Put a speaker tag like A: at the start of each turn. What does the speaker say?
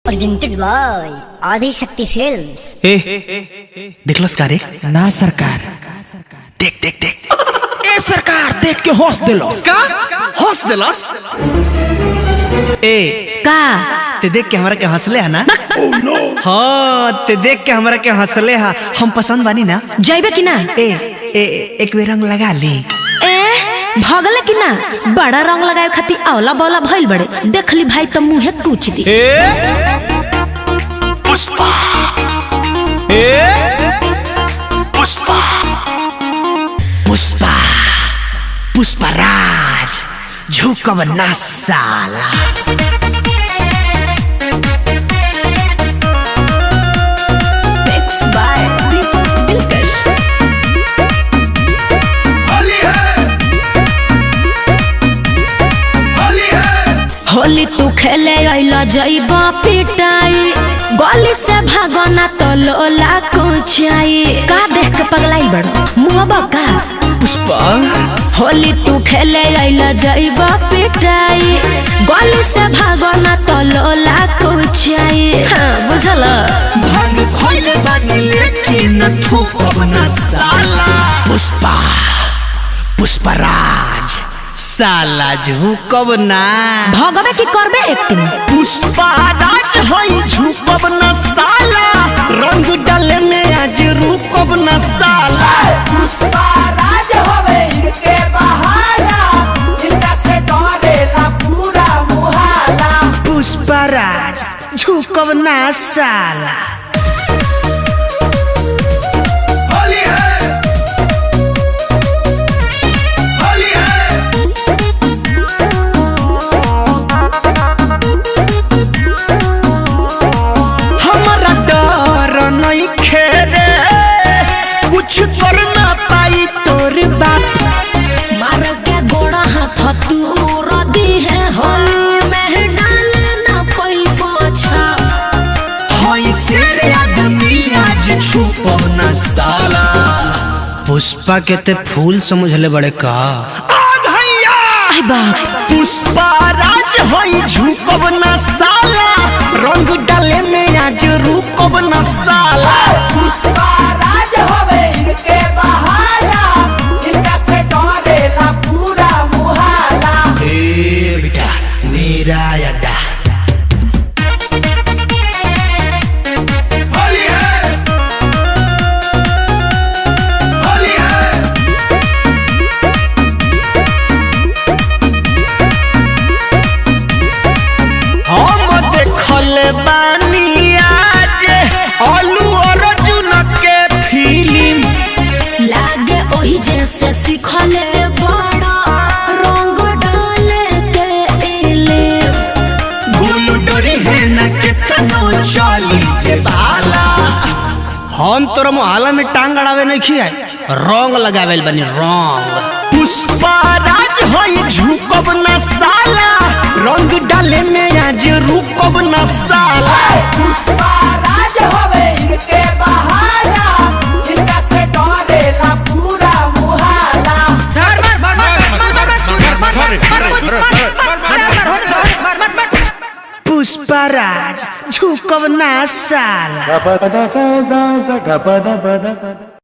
A: Presented by आदि शक्ति films.
B: देखलो रे
C: ना सरकार
B: देख देख देख
C: ए सरकार देख के हंस दिलस
B: का हंस दिलस ए
C: का
B: ते देख के हमरा के हंसले है ना। हाँ ते देख के हमरा के हंसले है, हम पसंद बानी ना।
C: जाइबे कि ना
B: ए, ए एक बेर रंग लगा ली।
C: ए भगले कि ना बड़ा रंग लगाए खातिर औला बौला भइल बड़े देख ली भाई तो मुंहे कूच दी।
B: पुष्पा पुष्पा पुष्पा पुष्पराज झुकब ना साला।
C: Mixed by Deepak Dilkash। Holi तू खेले आइला जाइबा पिटाई गली से भागना तो लोला कोचाई का देख के पगलाई बड़ मुआबा का
B: पुष्पा
C: होली तू खेले आइला जाइबा पिटाई गली से भागना तो लोला कोचाई हाँ बुझल
B: भांग खोइले बानी लेकिन थूकब ना साला। पुष्पा पुष्पराज साला झुकब ना।
C: भगवे की करबे एक्टिंग
B: पुष्पराज हई झुकब ना साला, रंग डाले में आज रुकब ना साला।
D: पुष्पराज होवे इनके बहाला, इनका से डरेला पूरा मुहाला।
B: पुष्पराज झुकब ना साला।
D: होली है होली है
B: हमारा डर नहीं खेरे, कुछ कर ना पाई तोर बाप।
C: मार के गोड़ा हाथ तू रदी है होली में डाले ना पई पोछा
B: हई से आदमी आज छुपब ना साला। पुष्पा के ते फूल समझले बड़े का
C: आई बाप
B: पुष्पराज हई झुकब ना साला, रंग डाले में आज रुकब ना साला।
D: पुष्पराज होवे इनके बहाला, इनका से डरेला पूरा मुहाला।
B: ए बेटा मेरा अड्डा।
D: होली है होली है
B: हम देखले बानी आज अलू अर्जुन के फिल्म,
C: लागे ओही जैसे सिखले बड़ा रंग डाले के एले
B: गुल डोरी है न के तनो चली जे भाला। हम तोरा मोहल्ला में टांग अड़ावे नहीं खिया, रंग लगावेल बनी रंग। पुष्पराज हई झुकब ना साला, रंग डाले में आज रुकब ना साला।
D: पुष्पराज होवे इनके बहाला, इनका से डरेला पूरा मुहाला।
B: पुष्पराज झुकब ना साला।
E: Gapada sa sa sa gapada pada pada